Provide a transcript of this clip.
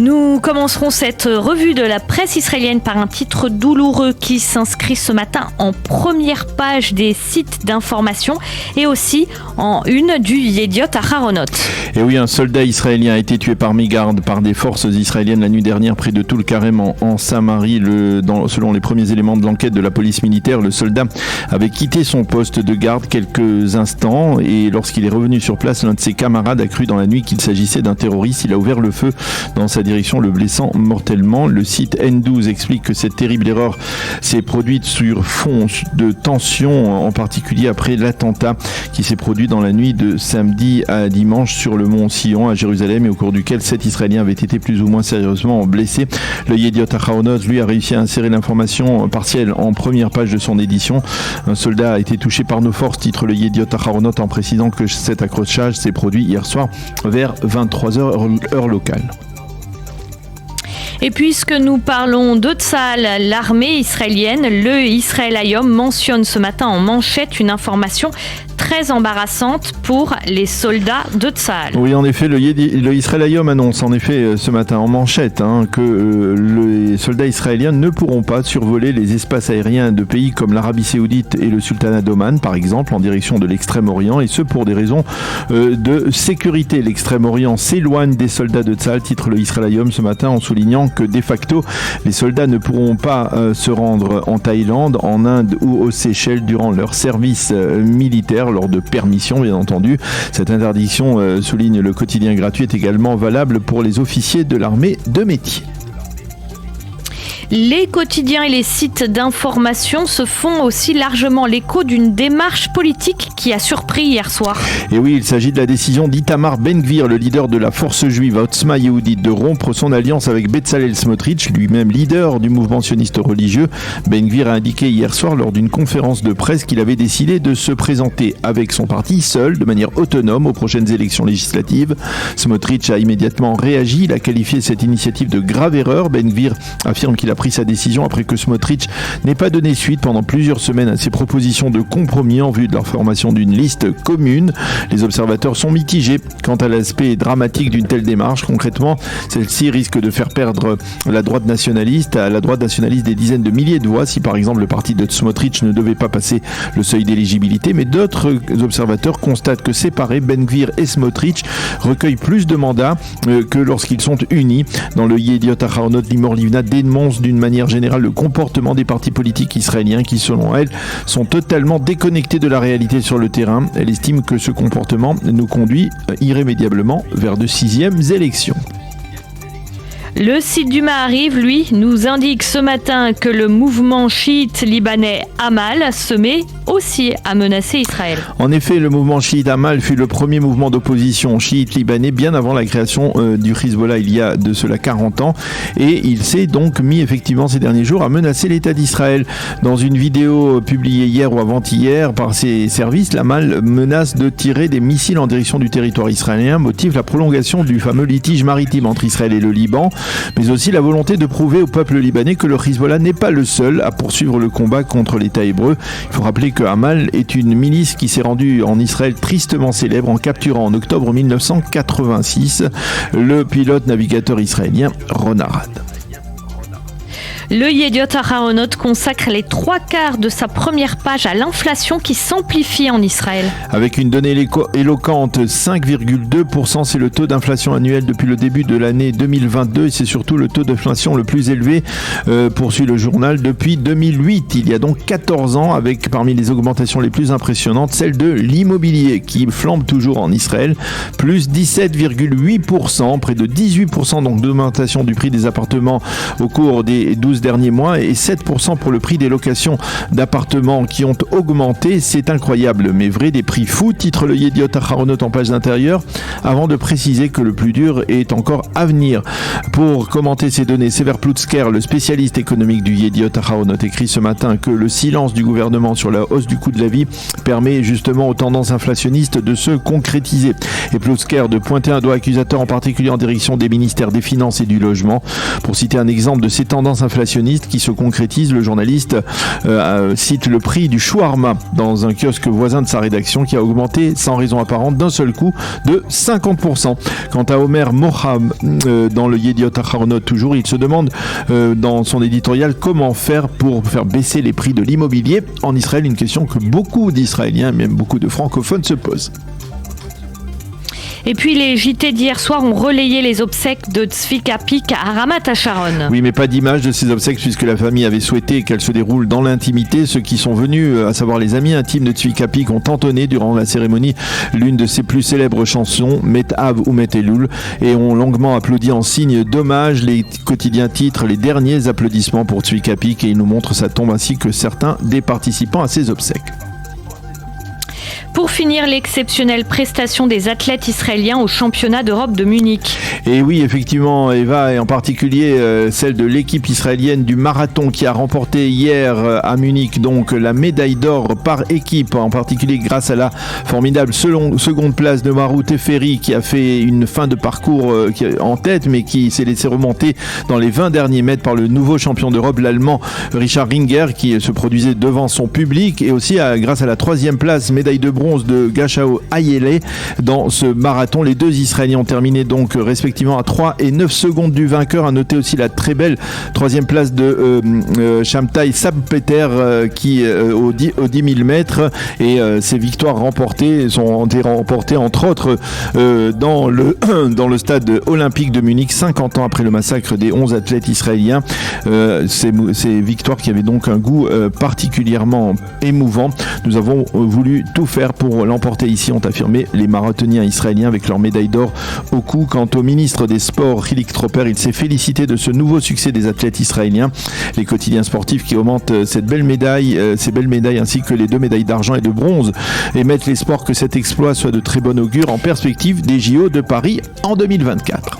Nous commencerons cette revue de la presse israélienne par un titre douloureux qui s'inscrit ce matin en première page des sites d'information et aussi en une du Yediot Aharonot. Et oui, un soldat israélien a été tué par mégarde par des forces israéliennes la nuit dernière près de Toul-Karem en Samarie. Selon les premiers éléments de l'enquête de la police militaire, le soldat avait quitté son poste de garde quelques instants et lorsqu'il est revenu sur place, l'un de ses camarades a cru dans la nuit qu'il s'agissait d'un terroriste. Il a ouvert le feu dans sa direction, le blessant mortellement. Le site N12 explique que cette terrible erreur s'est produite sur fond de tension, en particulier après l'attentat qui s'est produit dans la nuit de samedi à dimanche sur le mont Sion à Jérusalem et au cours duquel 7 Israéliens avaient été plus ou moins sérieusement blessés. Le Yediot Aharonot, lui, a réussi à insérer l'information partielle en première page de son édition. Un soldat a été touché par nos forces, titre le Yediot Aharonot, en précisant que cet accrochage s'est produit hier soir vers 23h heure locale. Et puisque nous parlons de Tzahal, l'armée israélienne, le Israël Hayom mentionne ce matin en manchette une information très embarrassante pour les soldats de Tzahal. Oui, en effet, le Israël Hayom annonce en effet ce matin en manchette que les soldats israéliens ne pourront pas survoler les espaces aériens de pays comme l'Arabie Saoudite et le Sultanat d'Oman, par exemple, en direction de l'Extrême-Orient, et ce pour des raisons de sécurité. L'Extrême-Orient s'éloigne des soldats de Tzahal, titre le Israël Hayom ce matin, en soulignant que de facto, les soldats ne pourront pas se rendre en Thaïlande, en Inde ou aux Seychelles durant leur service militaire, lors de permission bien entendu. Cette interdiction, souligne le quotidien gratuit, est également valable pour les officiers de l'armée de métier. Les quotidiens et les sites d'information se font aussi largement l'écho d'une démarche politique qui a surpris hier soir. Et oui, il s'agit de la décision d'Itamar Ben-Gvir, le leader de la force juive Otzma Yehudit, de rompre son alliance avec Bezalel Smotrich, lui-même leader du mouvement sioniste religieux. Ben-Gvir a indiqué hier soir lors d'une conférence de presse qu'il avait décidé de se présenter avec son parti seul, de manière autonome, aux prochaines élections législatives. Smotrich a immédiatement réagi, il a qualifié cette initiative de grave erreur. Ben-Gvir affirme qu'il a pris sa décision après que Smotrich n'ait pas donné suite pendant plusieurs semaines à ses propositions de compromis en vue de leur formation d'une liste commune. Les observateurs sont mitigés quant à l'aspect dramatique d'une telle démarche. Concrètement, celle-ci risque de faire perdre à la droite nationaliste des dizaines de milliers de voix si par exemple le parti de Smotrich ne devait pas passer le seuil d'éligibilité. Mais d'autres observateurs constatent que séparés, Ben-Gvir et Smotrich recueillent plus de mandats que lorsqu'ils sont unis. Dans le Yediot Aharonot, Limor Livna dénonce d'une manière générale le comportement des partis politiques israéliens qui, selon elle, sont totalement déconnectés de la réalité sur le terrain. Elle estime que ce comportement nous conduit irrémédiablement vers de 6e élections. Le site du Ma'ariv, lui, nous indique ce matin que le mouvement chiite libanais Amal se met aussi à menacer Israël. En effet, le mouvement chiite Amal fut le premier mouvement d'opposition chiite libanais bien avant la création du Hezbollah il y a de cela 40 ans et il s'est donc mis effectivement ces derniers jours à menacer l'État d'Israël. Dans une vidéo publiée hier ou avant-hier par ses services, l'Amal menace de tirer des missiles en direction du territoire israélien, motive la prolongation du fameux litige maritime entre Israël et le Liban, mais aussi la volonté de prouver au peuple libanais que le Hezbollah n'est pas le seul à poursuivre le combat contre l'État hébreu. Il faut rappeler que Amal est une milice qui s'est rendue en Israël tristement célèbre en capturant en octobre 1986 le pilote navigateur israélien Ron Arad. Le Yediot Aharonot consacre les 3/4 de sa première page à l'inflation qui s'amplifie en Israël. Avec une donnée éloquente, 5,2%, c'est le taux d'inflation annuel depuis le début de l'année 2022 et c'est surtout le taux d'inflation le plus élevé, poursuit le journal, depuis 2008. Il y a donc 14 ans, avec parmi les augmentations les plus impressionnantes, celle de l'immobilier qui flambe toujours en Israël, plus 17,8%, près de 18% donc d'augmentation du prix des appartements au cours des 12 derniers mois et 7% pour le prix des locations d'appartements qui ont augmenté. C'est incroyable mais vrai, des prix fous, titre le Yediot Aharonot en page d'intérieur, avant de préciser que le plus dur est encore à venir. Pour commenter ces données, Sever Plutzker, le spécialiste économique du Yediot Aharonot, écrit ce matin que le silence du gouvernement sur la hausse du coût de la vie permet justement aux tendances inflationnistes de se concrétiser. Et Plutzker de pointer un doigt accusateur en particulier en direction des ministères des Finances et du Logement. Pour citer un exemple de ces tendances inflationnistes, inflationniste qui se concrétise. Le journaliste cite le prix du shawarma dans un kiosque voisin de sa rédaction qui a augmenté sans raison apparente d'un seul coup de 50%. Quant à Omer Moham dans le Yediot Ahronoth toujours, il se demande dans son éditorial comment faire pour faire baisser les prix de l'immobilier en Israël, une question que beaucoup d'Israéliens, même beaucoup de francophones se posent. Et puis les JT d'hier soir ont relayé les obsèques de Tzvi Kapik à Ramat HaSharon. Oui, mais pas d'image de ces obsèques puisque la famille avait souhaité qu'elles se déroulent dans l'intimité. Ceux qui sont venus, à savoir les amis intimes de Tzvi Kapik, ont entonné durant la cérémonie l'une de ses plus célèbres chansons, Met Av ou Met Elul, et ont longuement applaudi en signe d'hommage. Les quotidiens titrent les derniers applaudissements pour Tzvi Kapik et ils nous montrent sa tombe ainsi que certains des participants à ces obsèques. Pour finir, l'exceptionnelle prestation des athlètes israéliens au championnat d'Europe de Munich. Et oui, effectivement, Eva, et en particulier celle de l'équipe israélienne du marathon qui a remporté hier à Munich donc la médaille d'or par équipe, en particulier grâce à la formidable seconde place de Marou Teferi qui a fait une fin de parcours en tête mais qui s'est laissé remonter dans les 20 derniers mètres par le nouveau champion d'Europe, l'Allemand Richard Ringer, qui se produisait devant son public, et aussi grâce à la 3e place, médaille de bronze de Gashao Ayele dans ce marathon. Les deux Israéliens ont terminé donc respectivement à 3 et 9 secondes du vainqueur. À noter aussi la très belle 3e place de Shamtai Sabpeter qui aux 10 000 mètres, et ces victoires remportées ont été remportées entre autres dans le stade olympique de Munich 50 ans après le massacre des 11 athlètes israéliens. Ces victoires qui avaient donc un goût particulièrement émouvant. Nous avons voulu tout faire pour l'emporter ici, ont affirmé les marathoniens israéliens avec leur médaille d'or au cou. Quant au ministre des Sports, Hilik Tropper, il s'est félicité de ce nouveau succès des athlètes israéliens. Les quotidiens sportifs qui augmentent ces belles médailles ainsi que les 2 médailles d'argent et de bronze émettent l'espoir que cet exploit soit de très bon augure en perspective des JO de Paris en 2024.